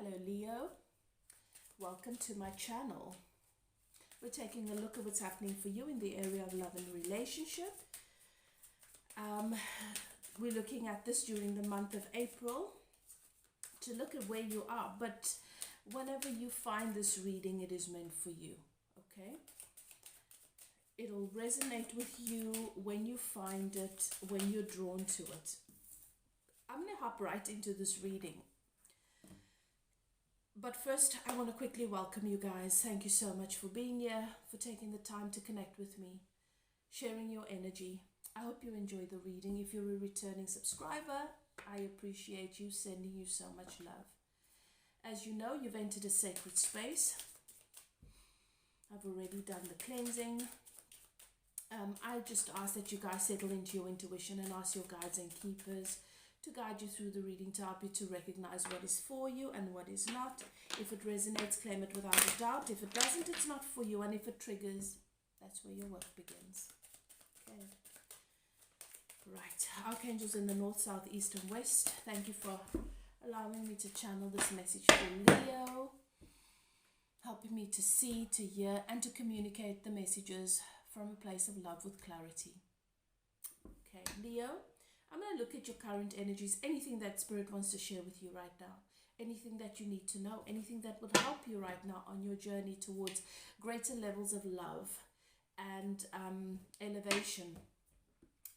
Hello Leo, welcome to my channel. We're taking a look at what's happening for you in the area of love and relationship. We're looking at this during the month of April to look at where you are, but whenever you find this reading, it is meant for you, okay? It'll resonate with you when you find it, when you're drawn to it. I'm going to hop right into this reading. But first, I want to quickly welcome you guys. Thank you so much for being here, for taking the time to connect with me, sharing your energy. I hope you enjoy the reading. If you're a returning subscriber, I appreciate you, sending you so much love. As you know, you've entered a sacred space. I've already done the cleansing. I just ask that you guys settle into your intuition and ask your guides and keepers to guide you through the reading, to help you to recognize what is for you and what is not. If it resonates, claim it without a doubt. If it doesn't, it's not for you. And if it triggers, that's where your work begins. Okay. Right. Archangels in the north, south, east, and west, thank you for allowing me to channel this message for Leo, helping me to see, to hear, and to communicate the messages from a place of love with clarity. Okay, Leo, I'm going to look at your current energies, anything that Spirit wants to share with you right now, anything that you need to know, anything that will help you right now on your journey towards greater levels of love and elevation,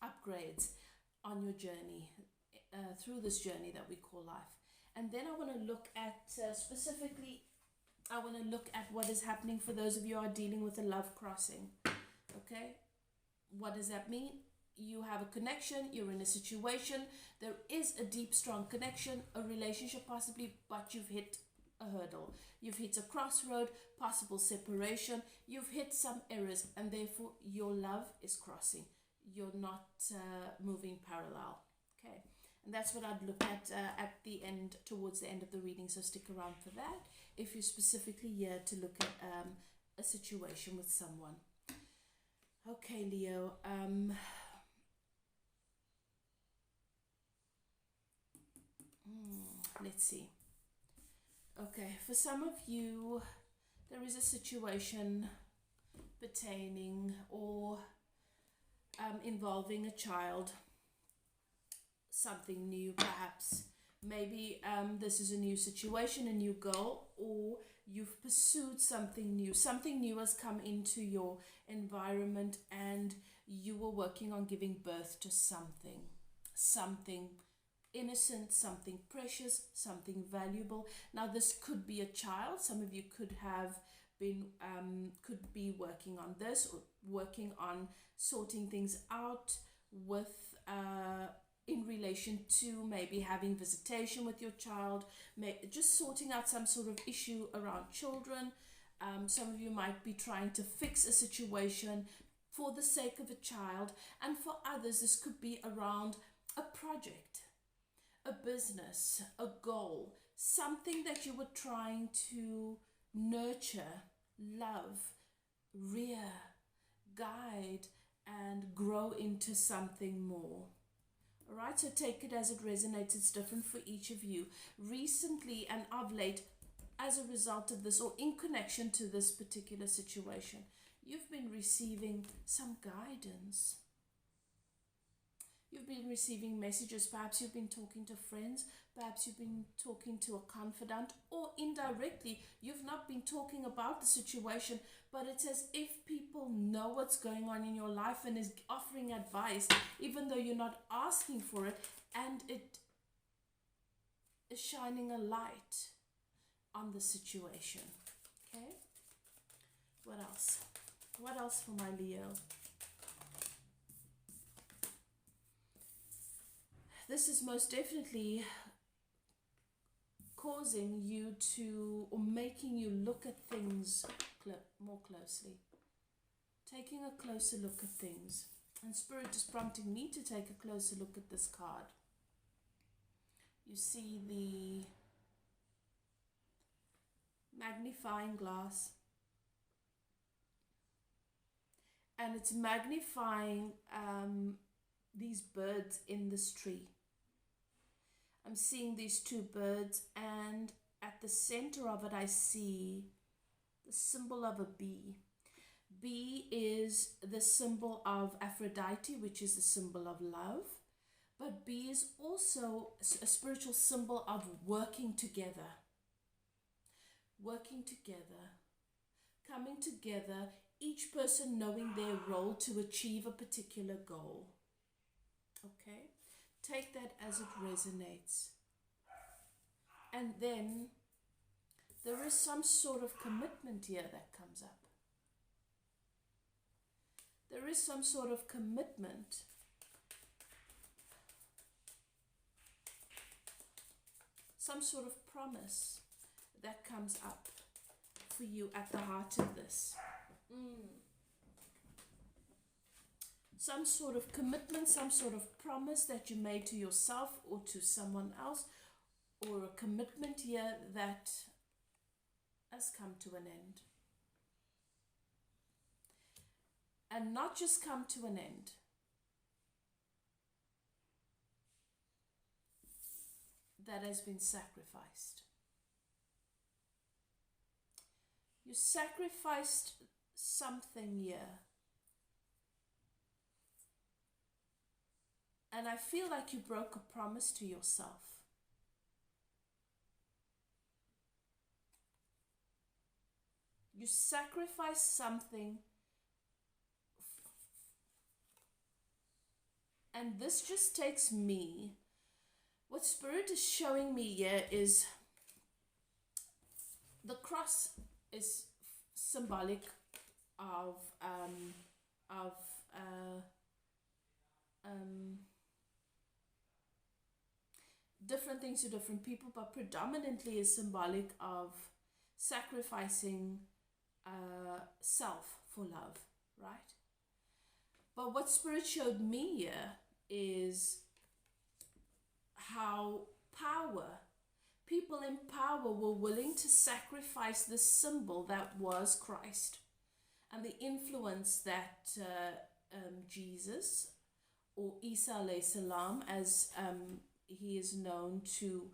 upgrades on your journey, through this journey that we call life. And then I want to look at, specifically, I want to look at what is happening for those of you who are dealing with a love crossing. Okay? What does that mean? You have a connection, you're in a situation, there is a deep, strong connection, a relationship possibly, but you've hit a hurdle. You've hit a crossroad, possible separation, you've hit some errors, and therefore your love is crossing. You're not moving parallel. Okay, and that's what I'd look at the end, towards the end of the reading, so stick around for that if you're specifically here to look at a situation with someone. Okay, Leo, let's see. Okay, for some of you, there is a situation pertaining or involving a child, something new perhaps. Maybe this is a new situation, a new goal, or you've pursued something new. Something new has come into your environment and you were working on giving birth to something innocent, something precious, something valuable. Now this could be a child. Some of you could have been could be working on this, or working on sorting things out with in relation to maybe having visitation with your child, just sorting out some sort of issue around children. Some of you might be trying to fix a situation for the sake of a child, and for others this could be around a project, a business, a goal, something that you were trying to nurture, love, rear, guide, and grow into something more. All right, so take it as it resonates. It's different for each of you. Recently and of late, as a result of this, or in connection to this particular situation, you've been receiving some guidance. You've been receiving messages. Perhaps you've been talking to friends. Perhaps you've been talking to a confidant, or indirectly, you've not been talking about the situation, but it's as if people know what's going on in your life and is offering advice, even though you're not asking for it, and it is shining a light on the situation. Okay? What else? What else for my Leo? This is most definitely causing you to, or making you look at things more closely. Taking a closer look at things. And Spirit is prompting me to take a closer look at this card. You see the magnifying glass. And it's magnifying these birds in this tree. I'm seeing these two birds, and at the the center of it, I see the symbol of a bee. Bee is the symbol of Aphrodite, which is the symbol of love. But bee is also a spiritual symbol of working together. Working together. Coming together, each person knowing their role to achieve a particular goal. Okay? Take that as it resonates. And then there is some sort of commitment here that comes up. There is some sort of commitment. Some sort of promise that comes up for you at the heart of this. Some sort of commitment, some sort of promise that you made to yourself or to someone else, or a commitment here that has come to an end. And not just come to an end. That has been sacrificed. You sacrificed something here. And I feel like you broke a promise to yourself. You sacrificed something. And this just takes me. What Spirit is showing me here is the cross is symbolic of different things to different people, but predominantly is symbolic of sacrificing self for love, right? But what Spirit showed me here is how people in power were willing to sacrifice the symbol that was Christ and the influence that Jesus, or Isa alayhi salam, as he is known to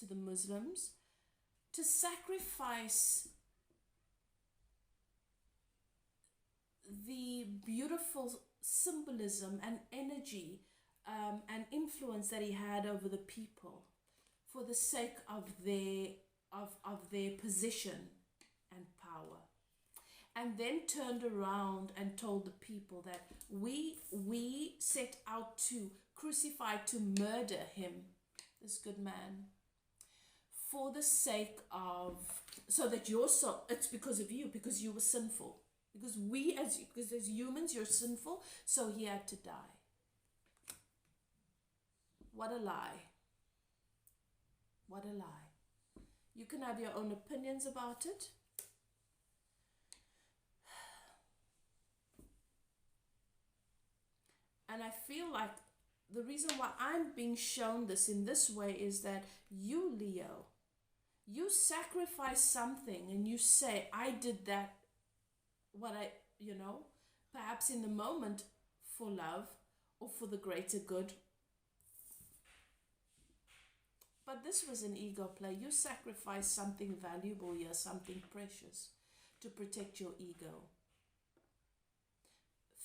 the Muslims, to sacrifice the beautiful symbolism and energy and influence that he had over the people for the sake of their position and power, and then turned around and told the people that we set out to crucify, to murder him, this good man, for the sake of, so that your soul, it's because of you, because you were sinful, because as humans you're sinful, so he had to die. What a lie. What a lie. You can have your own opinions about it. And I feel like the reason why I'm being shown this in this way is that you, Leo, you sacrifice something and you say, I did that, perhaps in the moment for love or for the greater good. But this was an ego play. You sacrificed something valuable here, something precious, to protect your ego.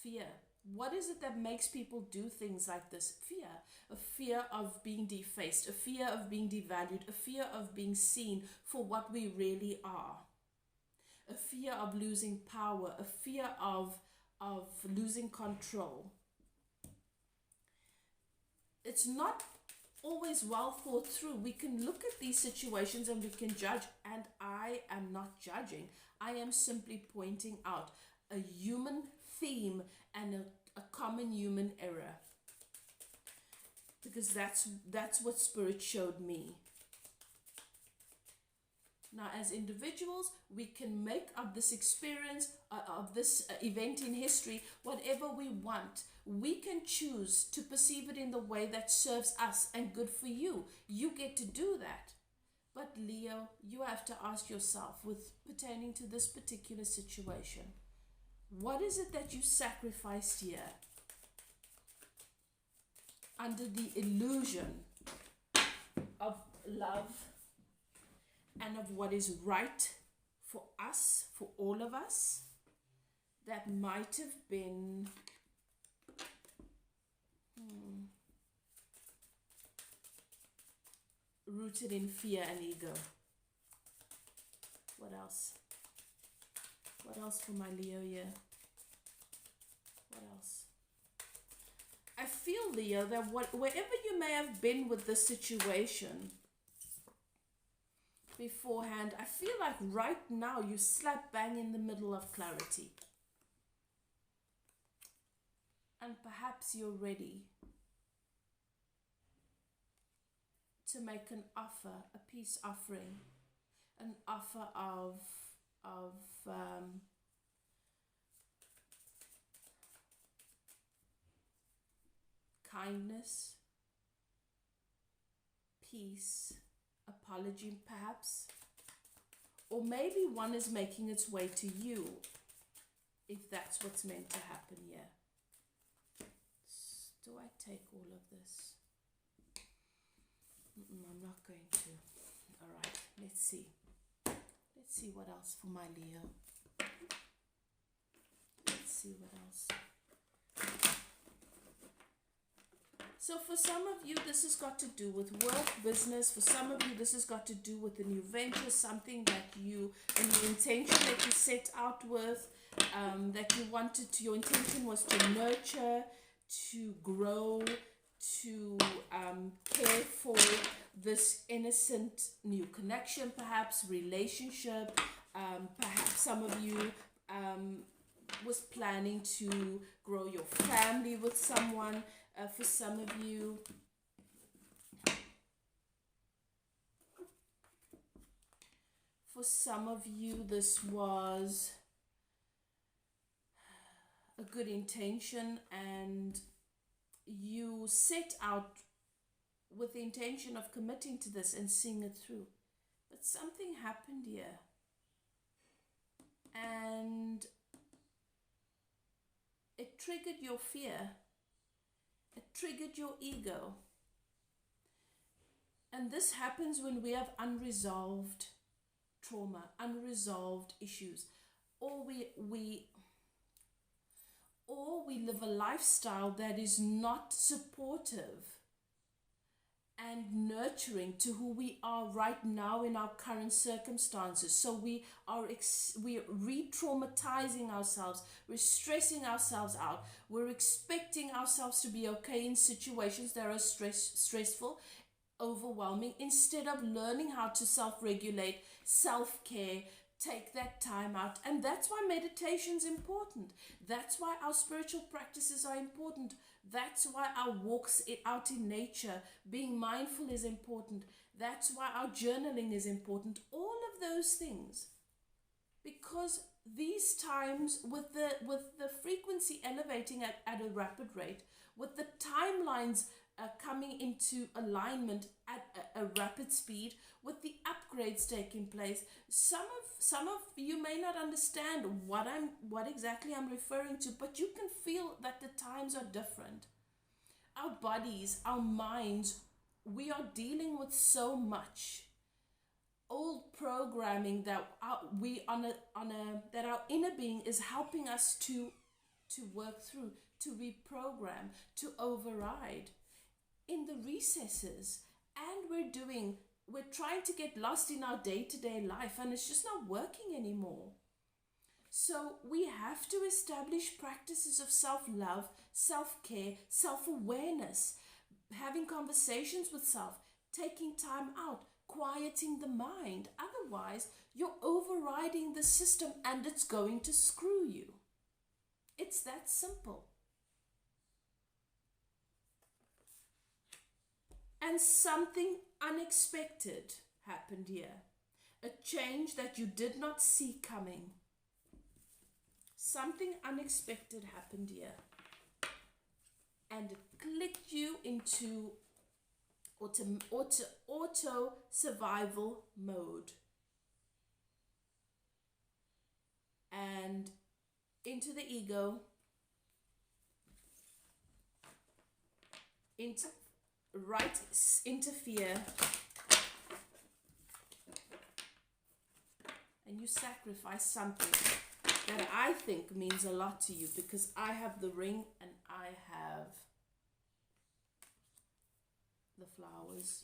Fear. What is it that makes people do things like this? Fear. A fear of being defaced, a fear of being devalued, a fear of being seen for what we really are. A fear of losing power, a fear of losing control. It's not always well thought through. We can look at these situations and we can judge, and I am not judging. I am simply pointing out a human theme and a common human error, because that's what Spirit showed me. Now, as individuals, we can make of this experience, of this event in history, whatever we want. We can choose to perceive it in the way that serves us and good for you. You get to do that. But Leo, you have to ask yourself, with pertaining to this particular situation, what is it that you sacrificed here under the illusion of love and of what is right for us, for all of us, that might have been rooted in fear and ego. What else? What else for my Leo here? What else? I feel, Leo, that wherever you may have been with this situation beforehand, I feel like right now you slap bang in the middle of clarity. And perhaps you're ready to make an offer, a peace offering, an offer of kindness, peace, apology perhaps, or maybe one is making its way to you, if that's what's meant to happen here. Do I take all of this? I'm not going to. All right, let's see. Let's see what else for my Leo. Let's see what else. So for some of you, this has got to do with work, business. For some of you, this has got to do with a new venture, something that a new intention that you set out with, that you wanted to, your intention was to nurture, to grow, to care for this innocent new connection, perhaps relationship. Perhaps some of you was planning to grow your family with someone. For some of you, this was a good intention, and you set out with the intention of committing to this and seeing it through. But something happened here, and it triggered your fear. It triggered your ego. And this happens when we have unresolved trauma, unresolved issues, or we live a lifestyle that is not supportive and nurturing to who we are right now in our current circumstances. So we are re-traumatizing ourselves, we're stressing ourselves out, we're expecting ourselves to be okay in situations that are stressful, overwhelming, instead of learning how to self-regulate, self-care, take that time out. And that's why meditation is important. That's why our spiritual practices are important. That's why our walks out in nature, being mindful, is important. That's why our journaling is important. All of those things. Because these times, with the frequency elevating at a rapid rate, with the timelines coming into alignment at a rapid speed, with the upgrades taking place, some of you may not understand what exactly I'm referring to, but you can feel that the times are different. Our bodies, our minds, we are dealing with so much old programming that our inner being is helping us to work through, to reprogram, to override in the recesses. And we're trying to get lost in our day-to-day life, and it's just not working anymore. So we have to establish practices of self-love, self-care, self-awareness, having conversations with self, taking time out, quieting the mind. Otherwise, you're overriding the system and it's going to screw you. It's that simple. And something unexpected happened here. A change that you did not see coming. Something unexpected happened here. And it clicked you into auto survival mode. And into the ego. Into fear, you sacrifice something that I think means a lot to you, because I have the ring and I have the flowers.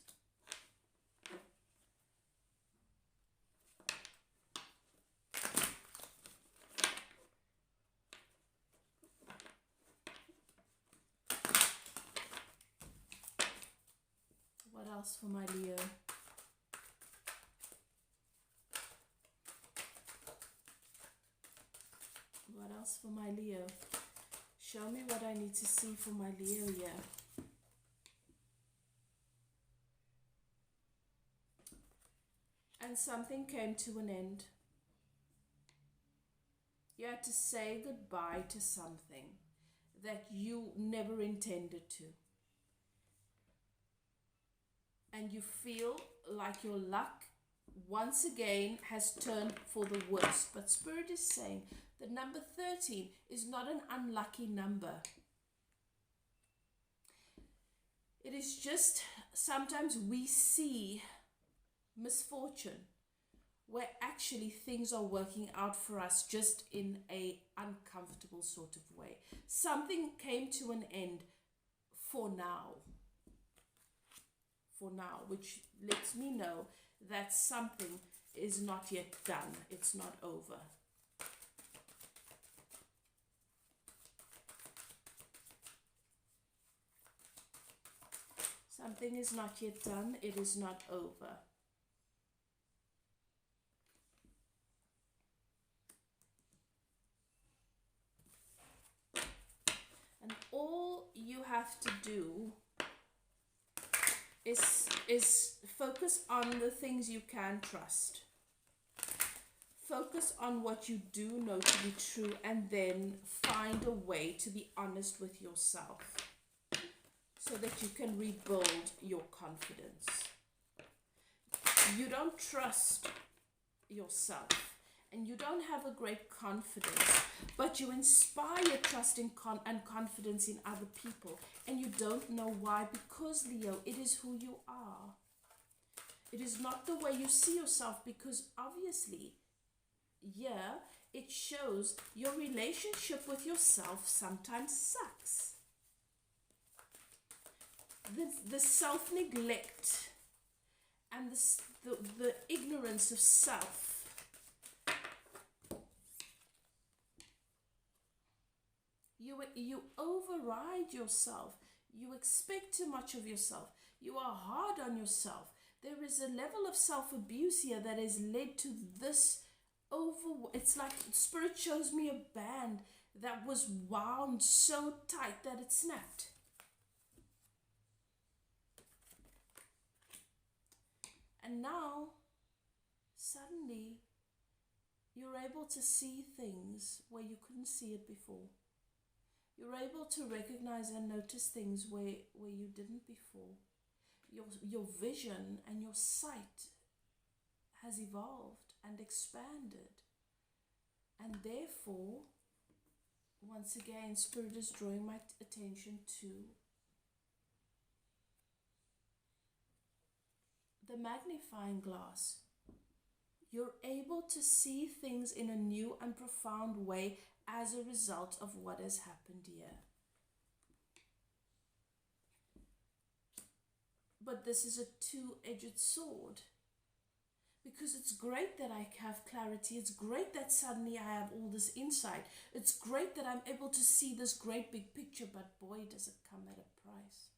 What else for my Leo? What else for my Leo? Show me what I need to see for my Leo here. And something came to an end. You had to say goodbye to something that you never intended to. And you feel like your luck once again has turned for the worst. But Spirit is saying that number 13 is not an unlucky number. It is just sometimes we see misfortune where actually things are working out for us just in a uncomfortable sort of way. Something came to an end for now. For now, which lets me know that something is not yet done. It's not over. Something is not yet done. It is not over. And all you have to do is focus on the things you can trust. Focus on what you do know to be true, and then find a way to be honest with yourself so that you can rebuild your confidence. You don't trust yourself and you don't have a great confidence, but you inspire trust and confidence in other people, and you don't know why. Because, Leo, it is who you are. It is not the way you see yourself, because obviously, yeah, it shows your relationship with yourself sometimes sucks. The self-neglect and the ignorance of self. You override yourself. You expect too much of yourself. You are hard on yourself. There is a level of self-abuse here that has led to this it's like Spirit shows me a band that was wound so tight that it snapped. And now, suddenly, you're able to see things where you couldn't see it before. You're able to recognize and notice things where you didn't before. Your vision and your sight has evolved and expanded. And therefore, once again, Spirit is drawing my attention to the magnifying glass. You're able to see things in a new and profound way as a result of what has happened here. But this is a two-edged sword. Because it's great that I have clarity. It's great that suddenly I have all this insight. It's great that I'm able to see this great big picture, but boy, does it come at a price.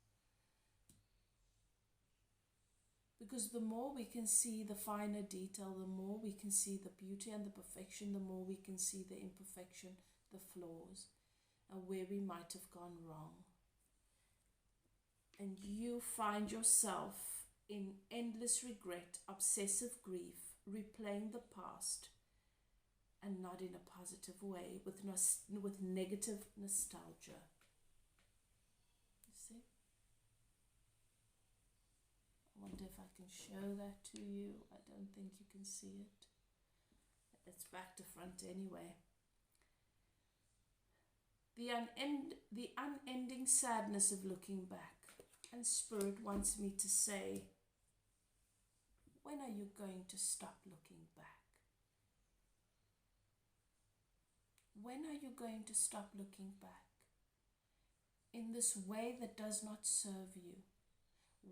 Because the more we can see the finer detail, the more we can see the beauty and the perfection, the more we can see the imperfection, the flaws, and where we might have gone wrong. And you find yourself in endless regret, obsessive grief, replaying the past, and not in a positive way, with negative nostalgia. You see? I wonder if I can show that to you. I don't think you can see it. It's back to front anyway. The unending sadness of looking back. And Spirit wants me to say, when are you going to stop looking back? when are you going to stop looking back in this way that does not serve you?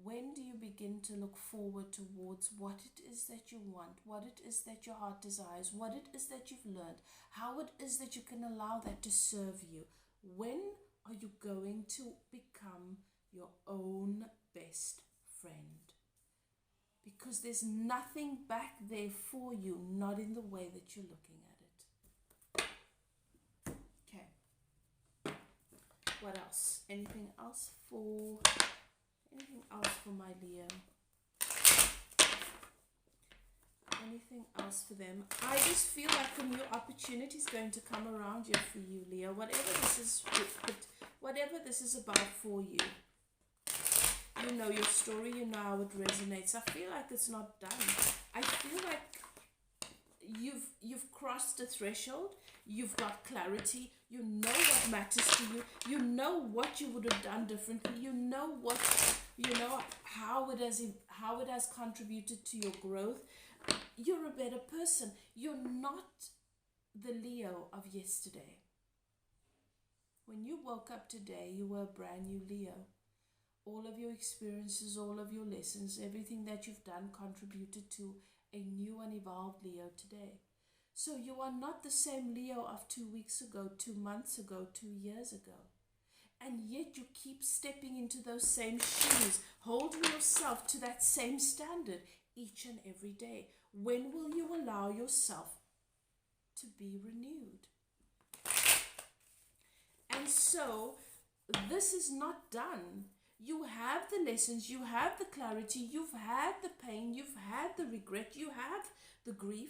When do you begin to look forward towards what it is that you want, what it is that your heart desires, what it is that you've learned, how it is that you can allow that to serve you? When are you going to become your own best friend? Because there's nothing back there for you, not in the way that you're looking at it. Okay. What else? Anything else for my Leo? Anything else for them? I just feel like a new opportunity is going to come around here for you, Leo. Whatever this is about for you. You know your story, you know how it resonates. I feel like it's not done. I feel like you've crossed the threshold. You've got clarity. You know what matters to you. You know what you would have done differently. You know how it has contributed to your growth. You're a better person. You're not the Leo of yesterday. When you woke up today, you were a brand new Leo. All of your experiences, all of your lessons, everything that you've done contributed to a new and evolved Leo today. So you are not the same Leo of 2 weeks ago, 2 months ago, 2 years ago. And yet you keep stepping into those same shoes, holding yourself to that same standard each and every day. When will you allow yourself to be renewed? And so this is not done. You have the lessons, you have the clarity, you've had the pain, you've had the regret, you have the grief.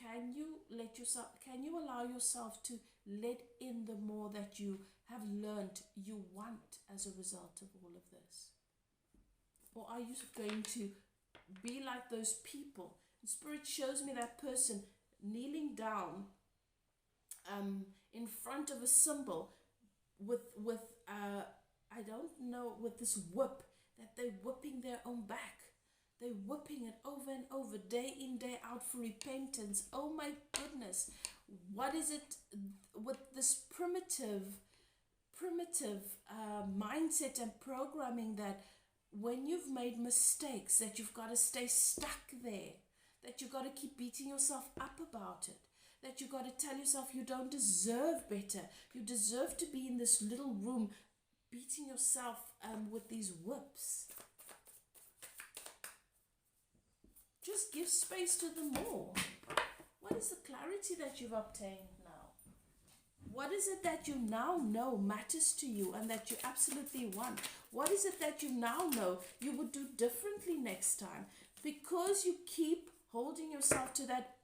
Can you allow yourself to let in the more that you have learned you want as a result of all of this? Or are you going to be like those people? Spirit shows me that person kneeling down in front of a symbol with I don't know, with this whip that they're whipping their own back. They're whipping it over and over, day in, day out for repentance. Oh my goodness. What is it with this primitive mindset and programming that when you've made mistakes, that you've got to stay stuck there, that you've got to keep beating yourself up about it, that you've got to tell yourself you don't deserve better. You deserve to be in this little room beating yourself with these whips. Just give space to the more. What is the clarity that you've obtained now? What is it that you now know matters to you and that you absolutely want? What is it that you now know you would do differently next time? Because you keep holding yourself to that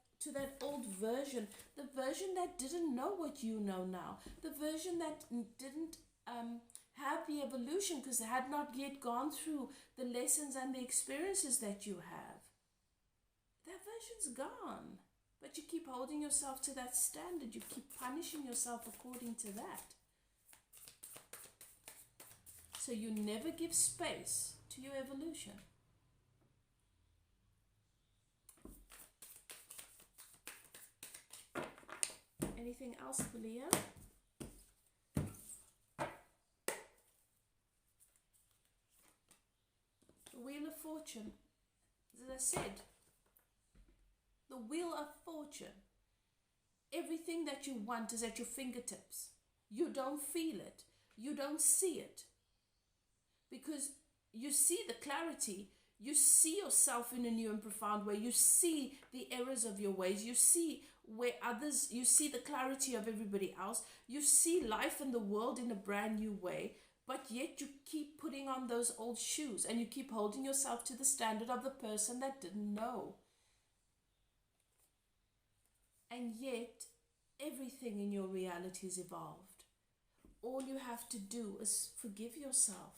old version, the version that didn't know what you know now, the version that didn't have the evolution because it had not yet gone through the lessons and the experiences that you have. That version's gone. But you keep holding yourself to that standard. You keep punishing yourself according to that. So you never give space to your evolution. Anything else for Leo? The Wheel of Fortune. As I said, the Wheel of Fortune. Everything that you want is at your fingertips. You don't feel it. You don't see it. Because you see the clarity. You see yourself in a new and profound way. You see the errors of your ways. You see where others, you see the clarity of everybody else. You see life and the world in a brand new way. But yet you keep putting on those old shoes and you keep holding yourself to the standard of the person that didn't know. And yet everything in your reality is evolved. All you have to do is forgive yourself.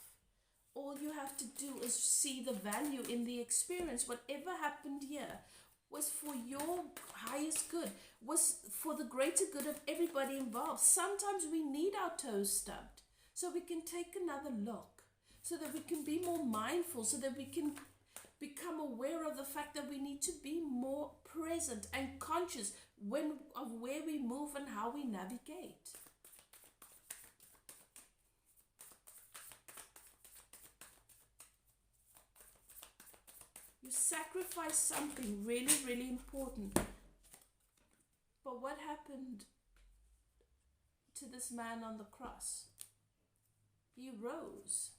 All you have to do is see the value in the experience. Whatever happened here was for your highest good, was for the greater good of everybody involved. Sometimes we need our toes stubbed so we can take another look, so that we can be more mindful, so that we can become aware of the fact that we need to be more present and conscious of where we move and how we navigate. You sacrifice something really, really important. But what happened to this man on the cross? He rose.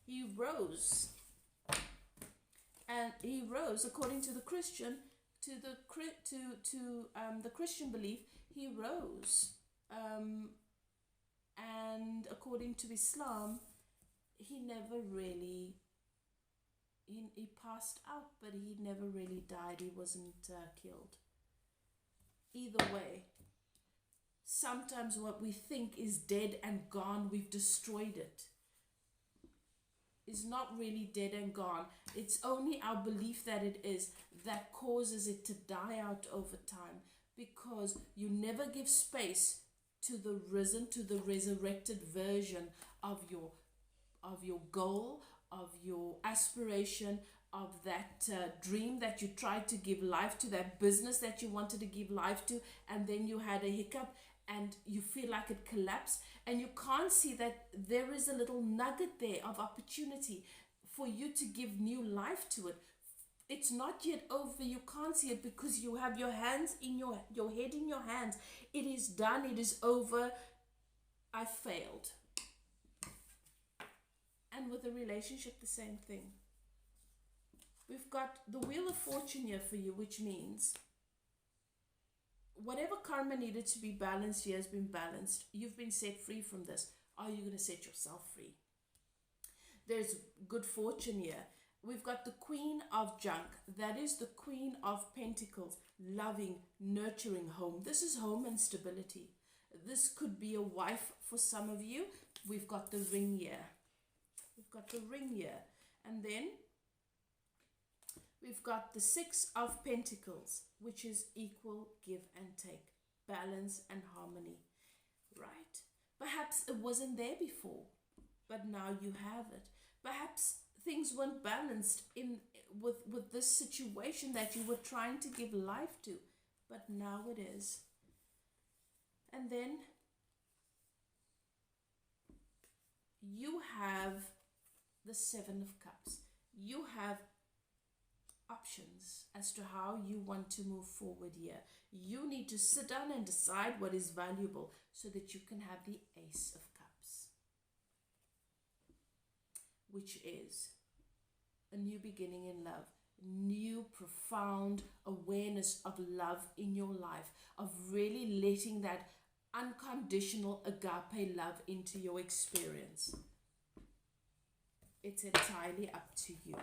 He rose. And he rose according to the Christian, to the Christian belief, he rose. And according to Islam, he never really, he passed out, but he never really died. He wasn't killed. Either way, sometimes what we think is dead and gone, we've destroyed it. Is not really dead and gone. It's only our belief that it is that causes it to die out over time, because you never give space to the risen, to the resurrected version of your goal, of your aspiration, of that dream that you tried to give life to, that business that you wanted to give life to, and then you had a hiccup and you feel like it collapsed, and you can't see that there is a little nugget there of opportunity for you to give new life to it. It's not yet over. You can't see it because you have your hands in your head in your hands. It is done. It is over. I failed. And with a relationship, the same thing. We've got the Wheel of Fortune here for you, which means whatever karma needed to be balanced here has been balanced. You've been set free from this. Are you going to set yourself free? There's good fortune here. We've got the Queen of Junk. That is the Queen of Pentacles. Loving, nurturing home. This is home and stability. This could be a wife for some of you. We've got the Ring here. We've got the Ring here. And then we've got the Six of Pentacles, which is equal give and take, balance and harmony, right? Perhaps it wasn't there before, but now you have it. Perhaps things weren't balanced with this situation that you were trying to give life to, but now it is. And then you have the Seven of Cups. You have options as to how you want to move forward here. You need to sit down and decide what is valuable so that you can have the Ace of Cups, which is a new beginning in love, new profound awareness of love in your life, of really letting that unconditional agape love into your experience. It's entirely up to you.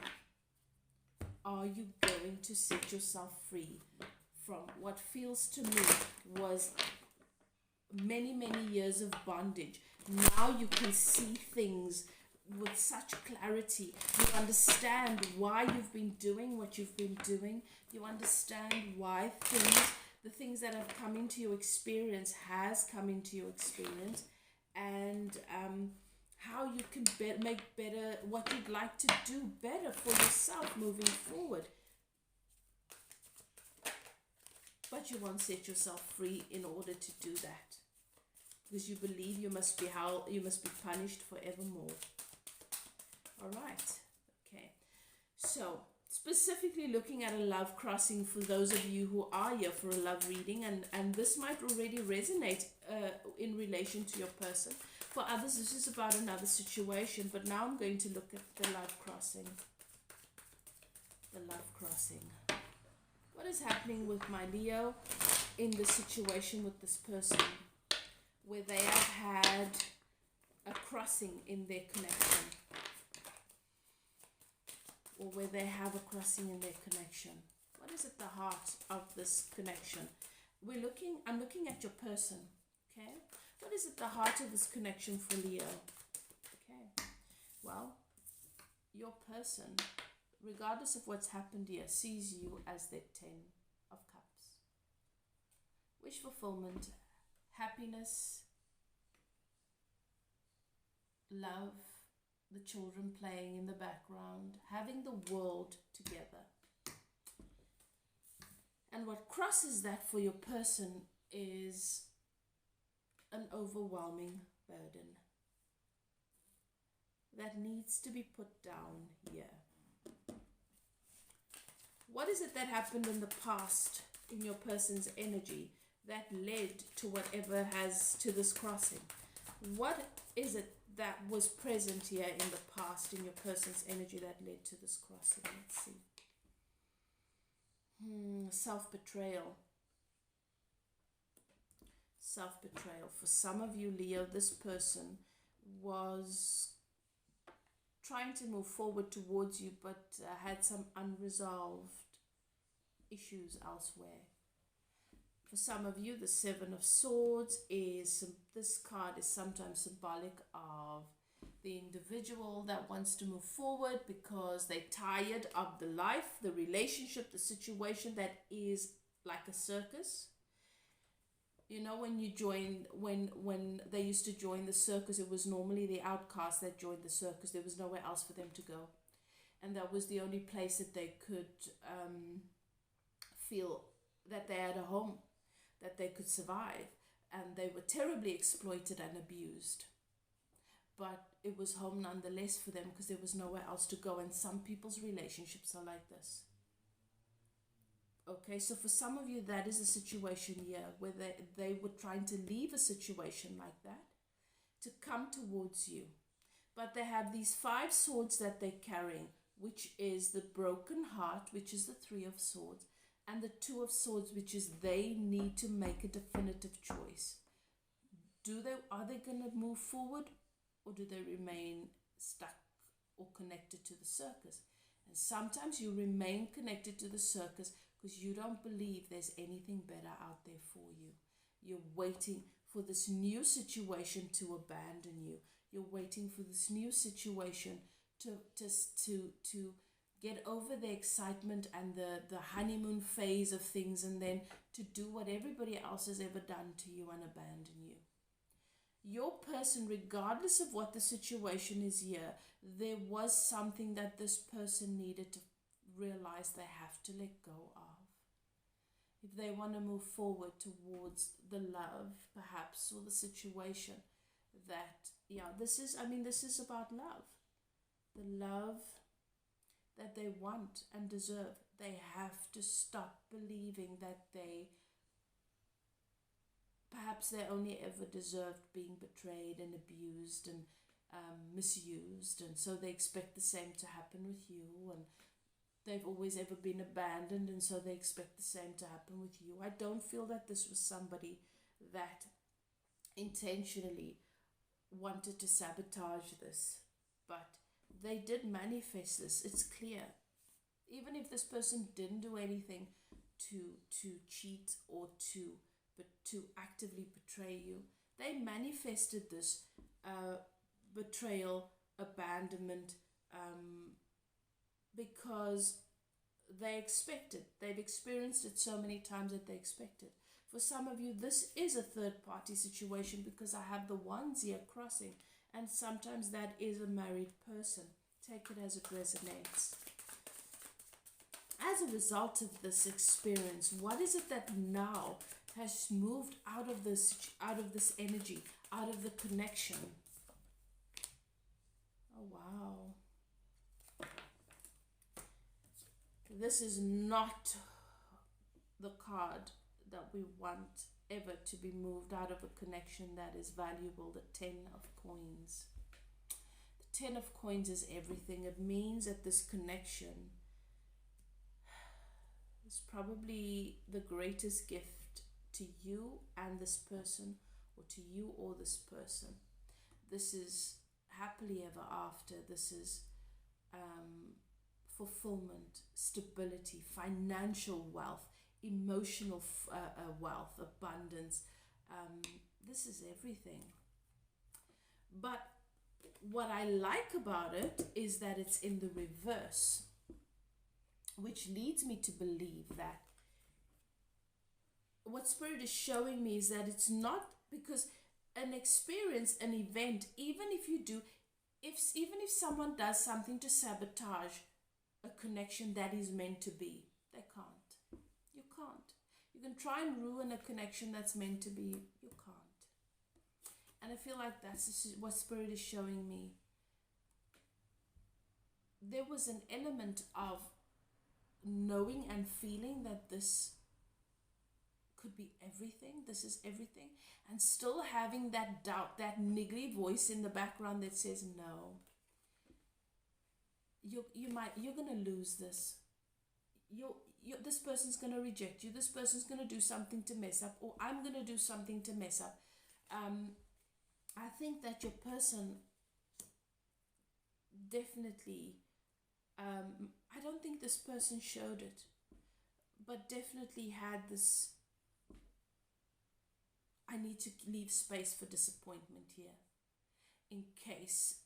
Are you going to set yourself free from what feels to me was many, many years of bondage? Now you can see things with such clarity. You understand why you've been doing what you've been doing. You understand why the things that have come into your experience has come into your experience, and how you can make better, what you'd like to do better for yourself moving forward. But you won't set yourself free in order to do that, because you believe you must be punished forevermore. All right. Okay. So specifically looking at a love crossing for those of you who are here for a love reading, and this might already resonate in relation to your person. For others, this is about another situation, but now I'm going to look at the love crossing. The love crossing. What is happening with my Leo in this situation with this person where they have had a crossing in their connection, or where they have a crossing in their connection? What is at the heart of this connection? I'm looking at your person, okay? What is at the heart of this connection for Leo? Okay, well, your person, regardless of what's happened here, sees you as their 10 of Cups. Wish fulfillment, happiness, love, the children playing in the background, having the world together. And what crosses that for your person is an overwhelming burden that needs to be put down here. What is it that happened in the past in your person's energy that led to whatever has to this crossing? What is it that was present here in the past in your person's energy that led to this crossing? Let's see. Self-betrayal. Self-betrayal. For some of you, Leo, this person was trying to move forward towards you, but had some unresolved issues elsewhere. For some of you, the Seven of Swords is, this card is sometimes symbolic of the individual that wants to move forward because they're tired of the life, the relationship, the situation that is like a circus. You know, when you join, when they used to join the circus, it was normally the outcasts that joined the circus. There was nowhere else for them to go. And that was the only place that they could feel that they had a home, that they could survive. And they were terribly exploited and abused. But it was home nonetheless for them because there was nowhere else to go. And some people's relationships are like this. Okay, so for some of you, that is a situation here where they were trying to leave a situation like that to come towards you. But they have these 5 swords that they're carrying, which is the broken heart, which is the 3 of swords, and the 2 of swords, which is they need to make a definitive choice. Are they going to move forward, or do they remain stuck or connected to the circus? And sometimes you remain connected to the circus because you don't believe there's anything better out there for you. You're waiting for this new situation to abandon you. You're waiting for this new situation to get over the excitement and the honeymoon phase of things, and then to do what everybody else has ever done to you and abandon you. Your person, regardless of what the situation is here, there was something that this person needed to realize they have to let go of. If they want to move forward towards the love, perhaps, or the situation that, this is about love. The love that they want and deserve. They have to stop believing that perhaps they only ever deserved being betrayed and abused and misused, and so they expect the same to happen with you, and they've always ever been abandoned, and so they expect the same to happen with you. I don't feel that this was somebody that intentionally wanted to sabotage this, but they did manifest this. It's clear. Even if this person didn't do anything to cheat or to actively betray you, they manifested this betrayal, abandonment, because they expected. They've experienced it so many times that they expected. For some of you, this is a third-party situation because I have the wands here crossing, and sometimes that is a married person. Take it as it resonates. As a result of this experience, what is it that now has moved out of this energy, out of the connection? Oh, wow. This is not the card that we want ever to be moved out of a connection that is valuable. The 10 of coins. The 10 of coins is everything. It means that this connection is probably the greatest gift to you and this person, or to you or this person. This is happily ever after. This is fulfillment, stability, financial wealth, emotional wealth, abundance. This is everything. But what I like about it is that it's in the reverse, which leads me to believe that what Spirit is showing me is that it's not, because an experience, an event, even if you do, even if someone does something to sabotage a connection that is meant to be, they can't. You can't. You can try and ruin a connection that's meant to be. You can't. And I feel like that's what Spirit is showing me. There was an element of knowing and feeling that this could be everything, this is everything, and still having that doubt, that niggly voice in the background that says no. You're gonna lose this. This person's gonna reject you. This person's gonna do something to mess up, or I'm gonna do something to mess up. I think that your person definitely, I don't think this person showed it, but definitely had this, I need to leave space for disappointment here in case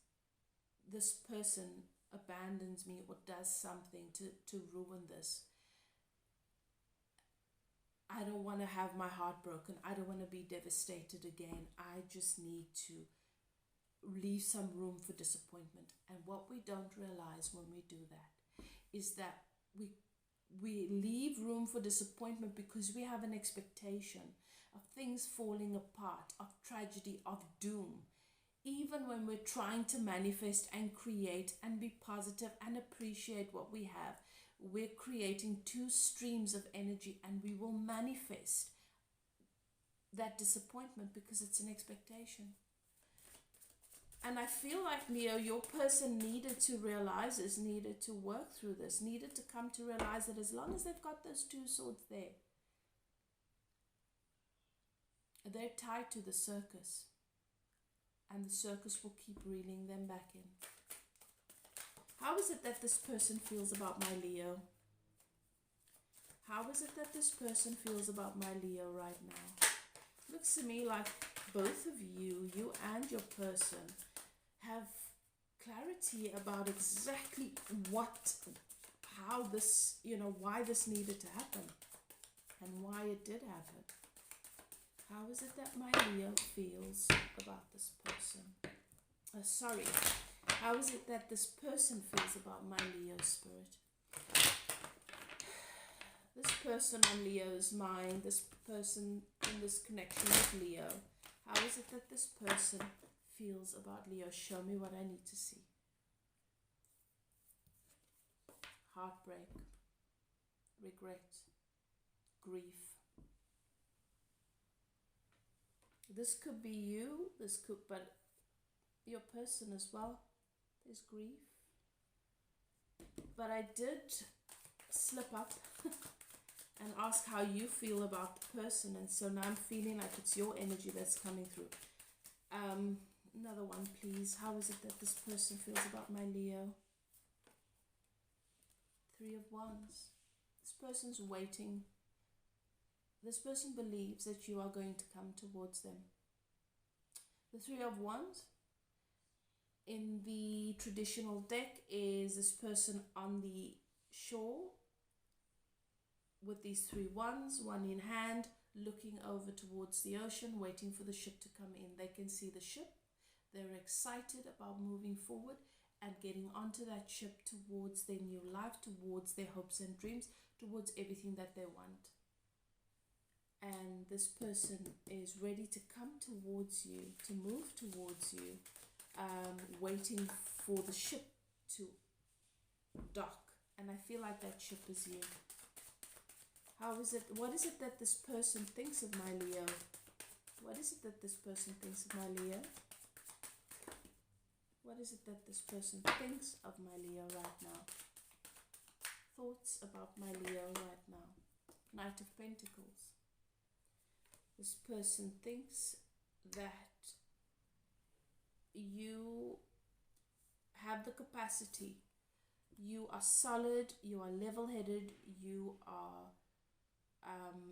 this person abandons me or does something to ruin this. I don't want to have my heart broken. I don't want to be devastated again. I just need to leave some room for disappointment. And what we don't realize when we do that is that we leave room for disappointment because we have an expectation of things falling apart, of tragedy, of doom. Even when we're trying to manifest and create and be positive and appreciate what we have, we're creating two streams of energy, and we will manifest that disappointment because it's an expectation. And I feel like, Leo, your person needed to realize this, needed to work through this, needed to come to realize that as long as they've got those two swords there, they're tied to the circus, and the circus will keep reeling them back in. How is it that this person feels about my Leo? How is it that this person feels about my Leo right now? Looks to me like both of you, you and your person, have clarity about exactly how this, why this needed to happen and why it did happen. How is it that my Leo feels about this person? How is it that this person feels about my Leo spirit? This person on Leo's mind, this person in this connection with Leo, how is it that this person feels about Leo? Show me what I need to see. Heartbreak, regret, grief. This could be you, but your person as well. There's grief. But I did slip up and ask how you feel about the person, and so now I'm feeling like it's your energy that's coming through. Another one, please. How is it that this person feels about my Leo? 3 of Wands. This person's waiting. This person believes that you are going to come towards them. The 3 of Wands in the traditional deck is this person on the shore with these 3 wands, one in hand, looking over towards the ocean, waiting for the ship to come in. They can see the ship. They're excited about moving forward and getting onto that ship towards their new life, towards their hopes and dreams, towards everything that they want. And this person is ready to come towards you, to move towards you, waiting for the ship to dock. And I feel like that ship is you. How is it? What is it that this person thinks of my Leo? What is it that this person thinks of my Leo? What is it that this person thinks of my Leo right now? Thoughts about my Leo right now. Knight of Pentacles. This person thinks that you have the capacity. You are solid. You are level-headed. You are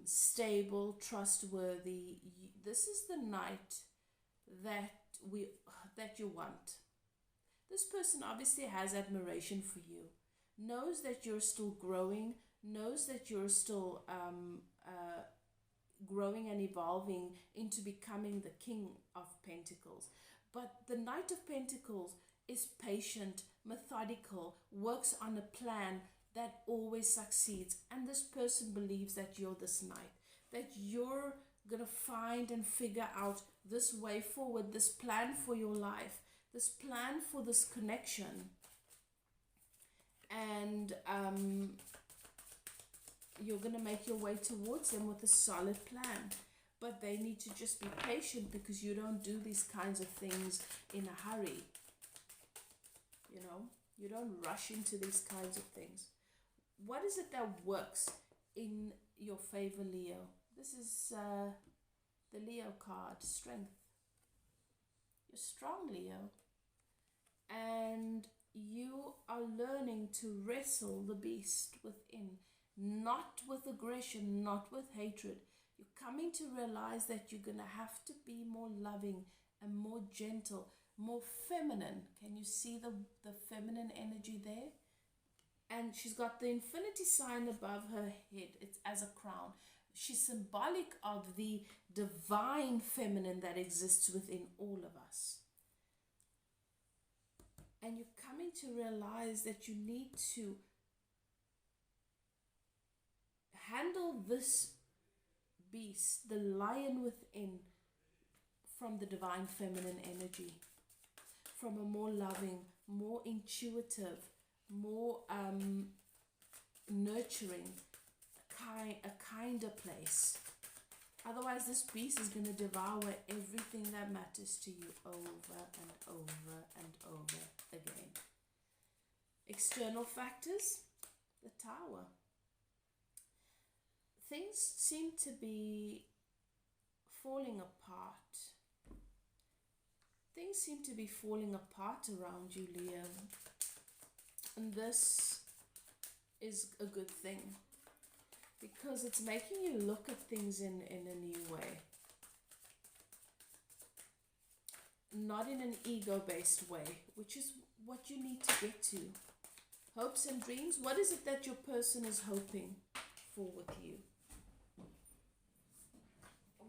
stable, trustworthy. This is the knight that you want. This person obviously has admiration for you, knows that you're still growing, knows that you're still growing and evolving into becoming the King of Pentacles. But the Knight of Pentacles is patient, methodical, works on a plan that always succeeds. And this person believes that you're this knight. that you're going to find and figure out this way forward, this plan for your life, this plan for this connection. And you're going to make your way towards them with a solid plan. But they need to just be patient, because you don't do these kinds of things in a hurry. You know, you don't rush into these kinds of things. What is it that works in your favor, Leo? This is the Leo card, strength. You're strong, Leo. And you are learning to wrestle the beast within, not with aggression, not with hatred. You're coming to realize that you're going to have to be more loving and more gentle, more feminine. Can you see the feminine energy there? And she's got the infinity sign above her head. It's as a crown. She's symbolic of the divine feminine that exists within all of us. And you're coming to realize that you need to handle this beast, the lion within, from the divine feminine energy, from a more loving, more intuitive, more nurturing, a kinder place. Otherwise, this beast is going to devour everything that matters to you over and over and over again. External factors, the Tower. Things seem to be falling apart. Things seem to be falling apart around you, Leo. And this is a good thing, because it's making you look at things in a new way. Not in an ego-based way, which is what you need to get to. Hopes and dreams. What is it that your person is hoping for with you?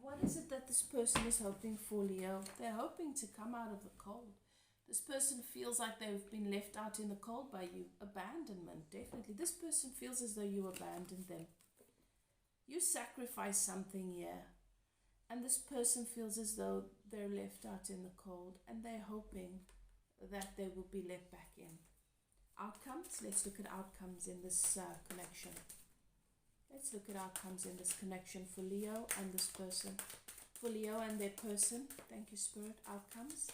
What is it that this person is hoping for, Leo? They're hoping to come out of the cold. This person feels like they've been left out in the cold by you. Abandonment, definitely. This person feels as though you abandoned them. You sacrifice something here. And this person feels as though they're left out in the cold. And they're hoping that they will be let back in. Outcomes? Let's look at outcomes in this connection. Let's look at outcomes in this connection for Leo and this person. For Leo and their person. Thank you, Spirit. Outcomes.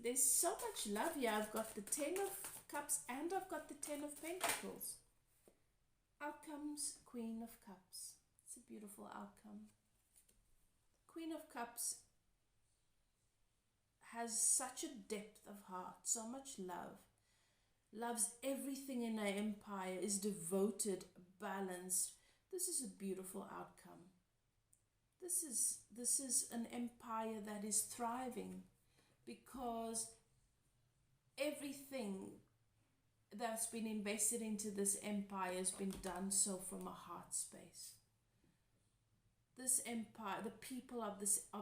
There's so much love here. I've got the 10 of Cups and I've got the 10 of Pentacles. Outcomes, Queen of Cups. It's a beautiful outcome. Queen of Cups has such a depth of heart, so much love. Loves everything in her empire, is devoted, balanced. This is a beautiful outcome. This is an empire that is thriving, because everything that's been invested into this empire has been done so from a heart space. This empire, the people of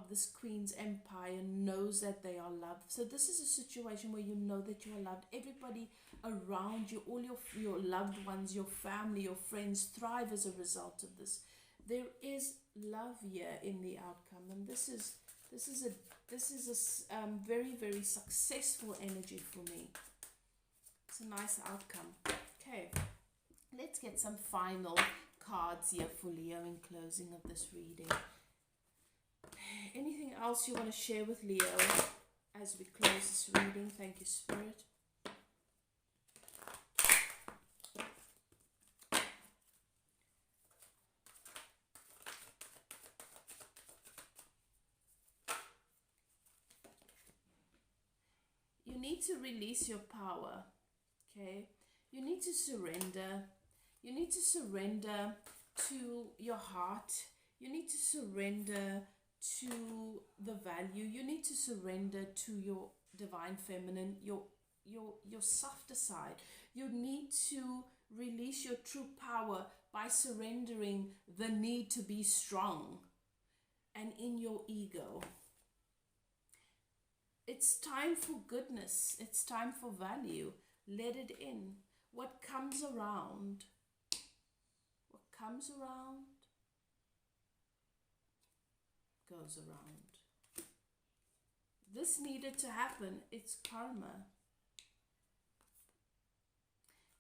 this queen's empire knows that they are loved. So this is a situation where you know that you are loved. Everybody around you, all your loved ones, your family, your friends thrive as a result of this. There is love here in the outcome, and this is a very, very successful energy for me. It's a nice outcome. Okay, let's get some final cards here for Leo in closing of this reading. Anything else you want to share with Leo as we close this reading? Thank you, Spirit. You need to release your power, okay? You need to surrender. You need to surrender to your heart. You need to surrender to the value. You need to surrender to your divine feminine, your softer side. You need to release your true power by surrendering the need to be strong and in your ego. It's time for goodness. It's time for value. Let it in. What comes around comes around, goes around. This needed to happen. It's karma.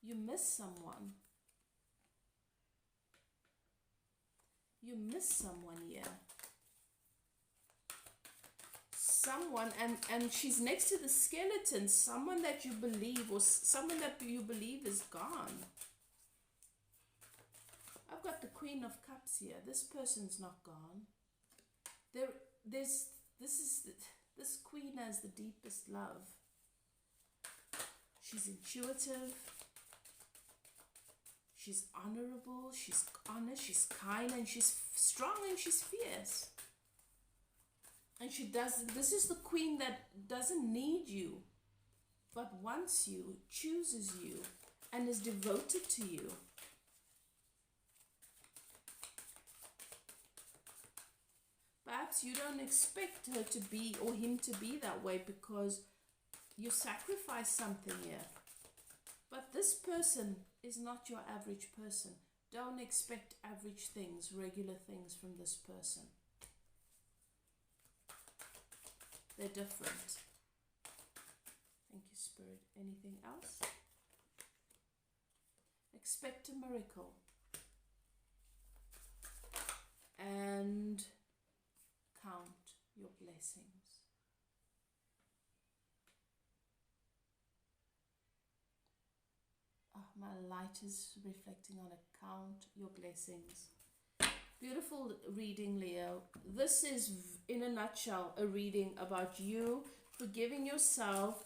You miss someone. You miss someone here. Someone, and she's next to the skeleton, someone that you believe, or someone that you believe is gone. I've got the Queen of Cups here. This person's not gone. This queen has the deepest love. She's intuitive. She's honorable. She's honest. She's kind, and she's strong, and she's fierce. And she does. This is the queen that doesn't need you, but wants you, chooses you, and is devoted to you. Perhaps you don't expect her to be, or him to be that way, because you sacrifice something here. But this person is not your average person. Don't expect average things, regular things from this person. They're different. Thank you, Spirit. Anything else? Expect a miracle. And count your blessings. Oh, my light is reflecting on it. Count your blessings. Beautiful reading, Leo. This is, in a nutshell, a reading about you forgiving yourself,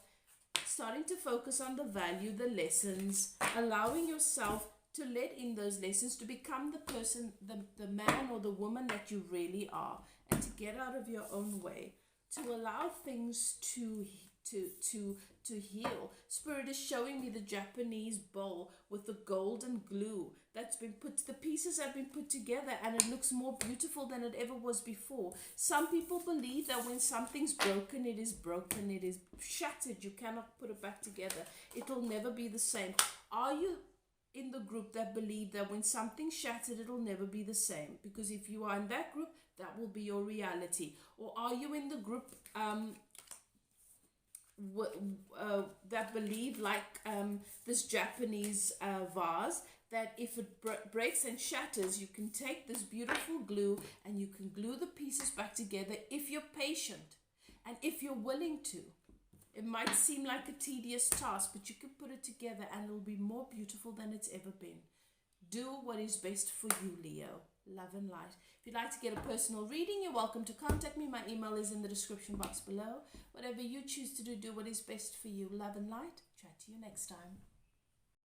starting to focus on the value, the lessons, allowing yourself to let in those lessons, to become the person, the man or the woman that you really are, and to get out of your own way, to allow things to heal. Spirit is showing me the Japanese bowl with the golden glue that's been put, the pieces have been put together, and it looks more beautiful than it ever was before. Some people believe that when something's broken, it is broken, it is shattered, you cannot put it back together, it'll never be the same. Are you in the group that believe that when something's shattered, it'll never be the same? Because if you are in that group, that will be your reality. Or are you in the group that believe, like this Japanese vase, that if it breaks and shatters, you can take this beautiful glue and you can glue the pieces back together if you're patient and if you're willing to. It might seem like a tedious task, but you can put it together and it'll be more beautiful than it's ever been. Do what is best for you, Leo. Love and light. If you'd like to get a personal reading, you're welcome to contact me. My email is in the description box below. Whatever you choose to do, do what is best for you. Love and light. Chat to you next time.